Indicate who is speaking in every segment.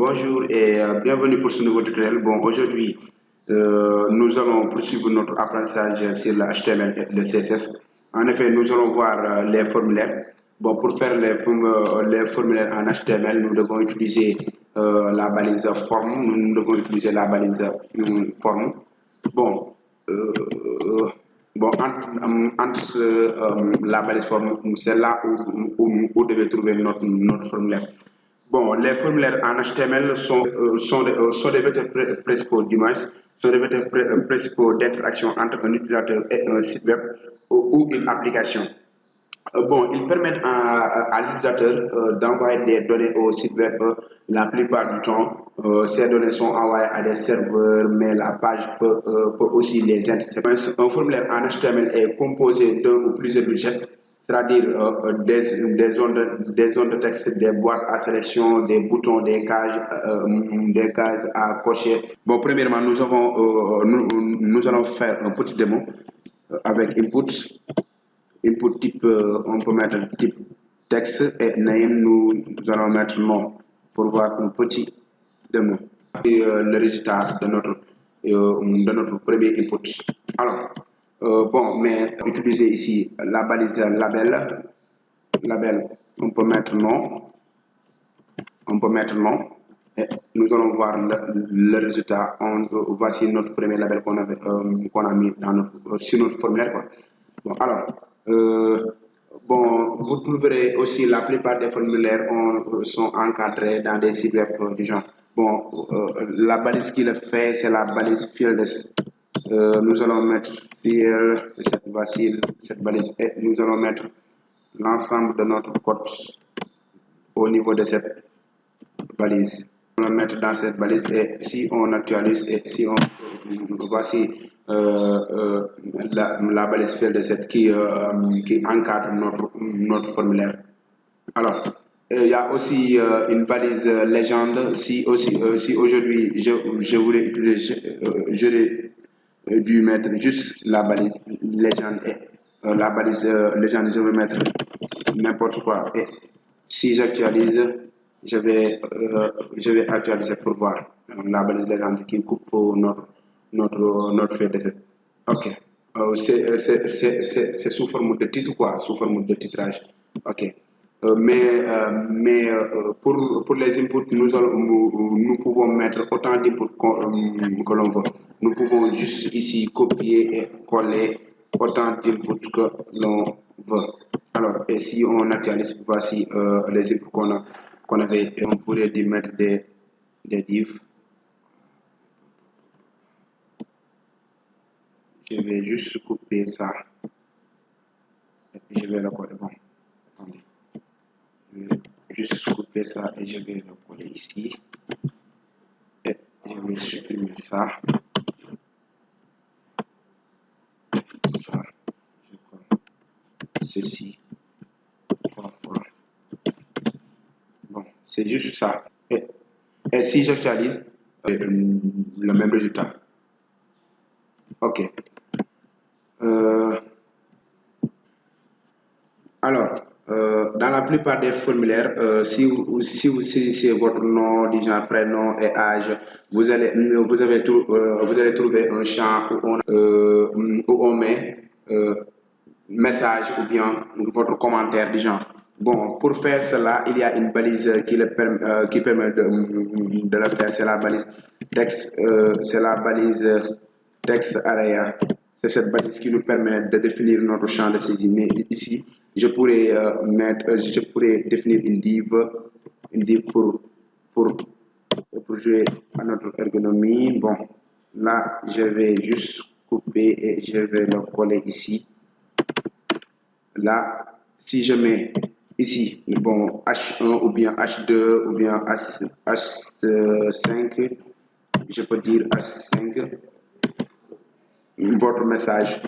Speaker 1: Bonjour et bienvenue pour ce nouveau tutoriel. Bon, aujourd'hui, nous allons poursuivre notre apprentissage sur le HTML et le CSS. En effet, nous allons voir les formulaires. Bon, pour faire les formulaires en HTML, nous devons utiliser la balise form. Nous devons utiliser la balise form. Bon, entre la balise form, c'est là où vous devez trouver notre formulaire. Bon, les formulaires en HTML sont des vecteurs principaux sont des vecteurs principaux d'interaction entre un utilisateur et un site web ou une application. Bon, ils permettent à l'utilisateur d'envoyer des données au site web. La plupart du temps, ces données sont envoyées à des serveurs, mais la page peut aussi les intercepter. Un formulaire en HTML est composé d'un ou plusieurs budgets, c'est-à-dire des zones de texte, des boîtes à sélection, des boutons, des cases à cocher. Bon, premièrement, nous allons faire un petit démo avec input. Input type, on peut mettre type texte et name, nous allons mettre nom pour voir un petit démo. Et le résultat de notre premier input. Alors, bon, mais utiliser ici la balise label, on peut mettre nom, et nous allons voir le résultat. Voici notre premier label qu'on a mis sur notre formulaire, quoi. Bon, alors, bon, vous trouverez aussi la plupart des formulaires sont encadrés dans des sites web du genre. Bon, la balise qui le fait, c'est la balise fields. Nous allons mettre field, voici cette balise, et nous allons mettre l'ensemble de notre code au niveau de cette balise. On va mettre dans cette balise et si on actualise et si on voici la balise field de cette qui encadre notre formulaire. Alors, il y a aussi une balise légende. Si aujourd'hui je voulais utiliser, j'aurais dû mettre juste la balise légende et la balise légende, je vais mettre n'importe quoi. Et si j'actualise, je vais actualiser pour voir la balise légende qui coupe notre feuille de cette. Ok. C'est sous forme de titre, quoi, sous forme de titrage. Ok. Pour les inputs, nous pouvons mettre autant d'inputs que l'on veut. Nous pouvons juste ici copier et coller autant d'inputs que l'on veut. Alors, et si on actualise, voici les inputs qu'on avait, et on pourrait y mettre des divs. Je vais juste couper ça. Et puis je vais le coller. Bon, attendez. Je vais juste couper ça et je vais le coller ici. Et je vais supprimer ça. Ça, je colle ceci. Voilà. Bon, c'est juste ça. Et si j'actualise, le même résultat. Ok. Alors, dans la plupart des formulaires, si vous saisissez votre nom, disons prénom et âge, vous allez trouver un champ où on met message ou bien votre commentaire du genre. Bon, pour faire cela, il y a une balise qui permet de le faire, c'est la balise texte, c'est la balise texte area. C'est cette balise qui nous permet de définir notre champ de saisie. Mais ici, je pourrais définir une div pour jouer à notre ergonomie. Bon, là, je vais juste couper et je vais le coller ici. Là, si je mets ici, bon, H1 ou bien H2 ou bien H5, je peux dire H5, votre message,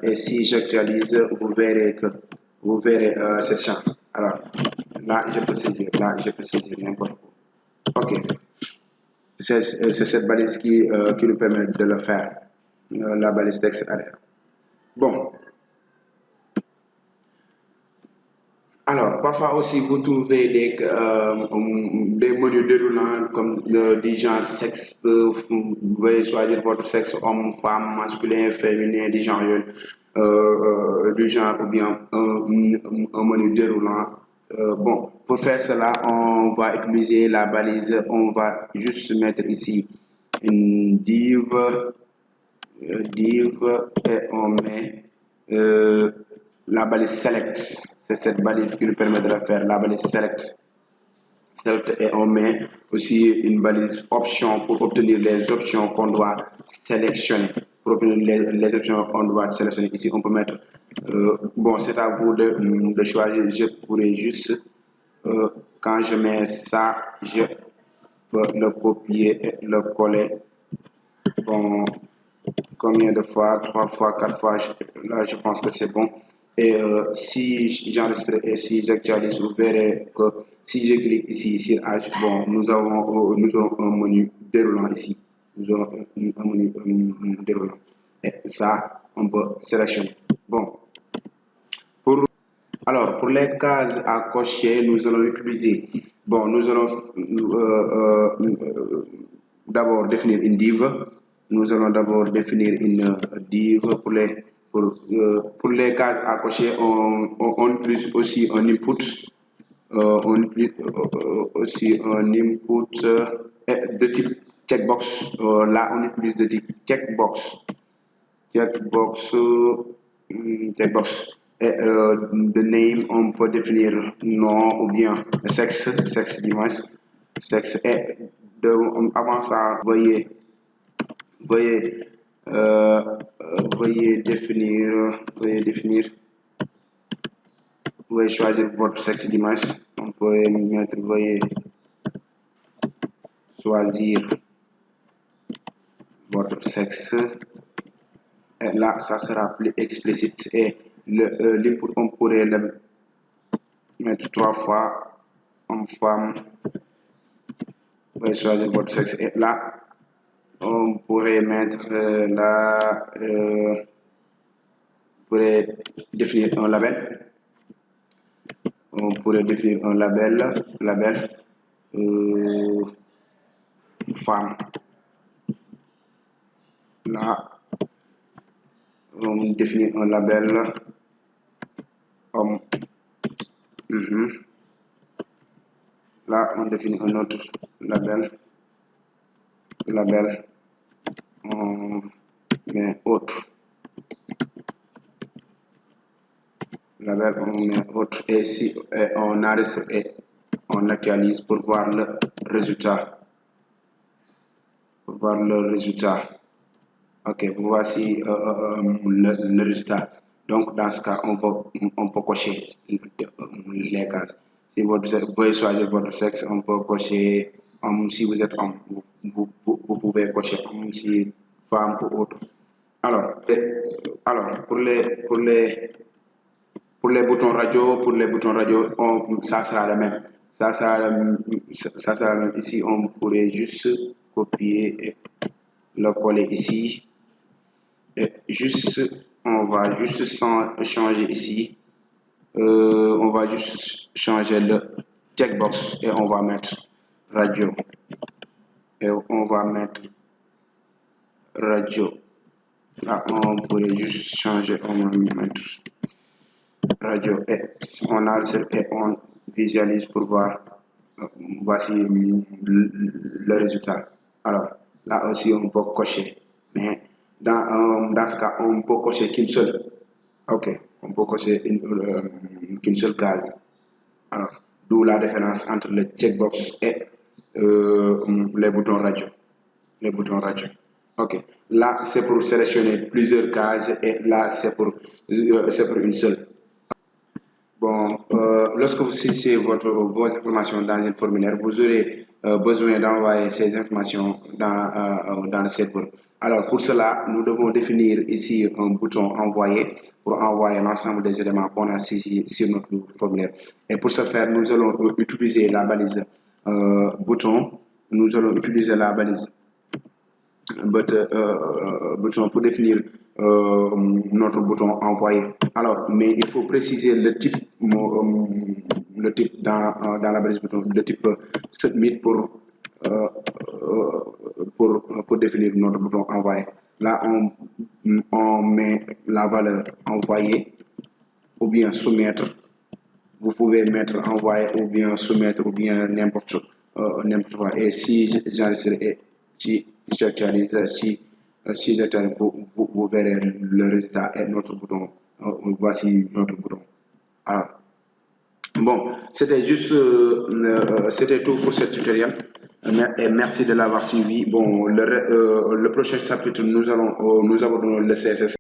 Speaker 1: et si j'actualise, vous verrez cette champ. Alors, là, je peux saisir n'importe quoi. Ok, c'est cette balise qui nous permet de le faire. La balise texte area. Bon. Alors, parfois aussi, vous trouvez des menus déroulants comme du genre sexe. Vous pouvez choisir votre sexe, homme, femme, masculin, féminin, du genre ou bien un menu déroulant. Bon, pour faire cela, on va utiliser la balise. On va juste mettre ici une div et on met la balise select. C'est cette balise qui nous permet de la faire, la balise select. Et on met aussi une balise option pour obtenir les options qu'on doit sélectionner. Pour obtenir les options qu'on doit sélectionner ici, on peut mettre, bon, c'est à vous de choisir. Je pourrais juste, quand je mets ça, je peux le copier et le coller. Bon, combien de fois? 3 fois, 4 fois. Là, je pense que c'est bon. Et si j'enregistre et si j'actualise, vous verrez que si je clique ici sur H, bon, nous avons un menu déroulant ici. Nous avons un menu déroulant. Et ça, on peut sélectionner. Bon, alors, pour les cases à cocher, nous allons utiliser, bon, nous allons d'abord définir une div. Nous allons d'abord définir une div pour les cases à cocher. On utilise aussi un input. On utilise aussi un input de type checkbox. Là, on utilise de type checkbox. Checkbox, checkbox. Et de name, on peut définir nom ou bien sexe du moins, sexe. Et avant ça, veuillez, euh, veuillez choisir votre sexe d'image. On peut mettre, veuillez choisir votre sexe. Et là, ça sera plus explicite. Et l'input, on pourrait le mettre 3 fois en femme. Vous pouvez choisir votre sexe. Et là, on pourrait mettre vous pourrez définir un label. On pourrait définir un label femme. Là, on définit un label homme. Là, on définit un autre label, on met autre. Label, on met autre. Et si on arrête et on actualise pour voir le résultat. Ok, voici le résultat. Donc, dans ce cas, on peut cocher les cases. Si vous pouvez choisir votre sexe, on peut cocher homme. Si vous êtes homme, vous pouvez cocher homme, si femme ou autre. Alors, pour les boutons radio, ça sera le même. Ça sera le même. Ici, on pourrait juste copier et le coller ici. Et on va juste changer ici. On va juste changer le checkbox et on va mettre radio. Et on va mettre radio. Là, on pourrait juste changer, on va mettre radio. Et on a et on visualise pour voir. Voici le résultat. Alors, là aussi, on peut cocher. Mais dans ce cas, on peut cocher qu'une seule. Ok, on peut cocher qu'une seule case. Alors, d'où la différence entre le checkbox et les boutons radio. Ok, là c'est pour sélectionner plusieurs cases et là c'est pour une seule. Bon, lorsque vous saisissez vos informations dans un formulaire, vous aurez besoin d'envoyer ces informations dans le serveur. Alors, pour cela, nous devons définir ici un bouton envoyer pour envoyer l'ensemble des éléments qu'on a saisis sur notre formulaire. Et pour ce faire, nous allons utiliser la balise bouton. Nous allons utiliser la balise bouton pour définir notre bouton envoyer. Alors, mais il faut préciser le type le type dans la balise bouton, le type submit euh, pour définir notre bouton envoyer. Là, on met la valeur envoyer ou bien soumettre. Vous pouvez mettre envoyer ou bien soumettre ou bien n'importe quoi. Et si j'enregistre et si j'actualise, si j'actualise, vous verrez le résultat et notre bouton. Voici notre bouton. Alors, bon, c'était tout pour ce tutoriel. Et merci de l'avoir suivi. Bon, le prochain chapitre, nous allons le CSS.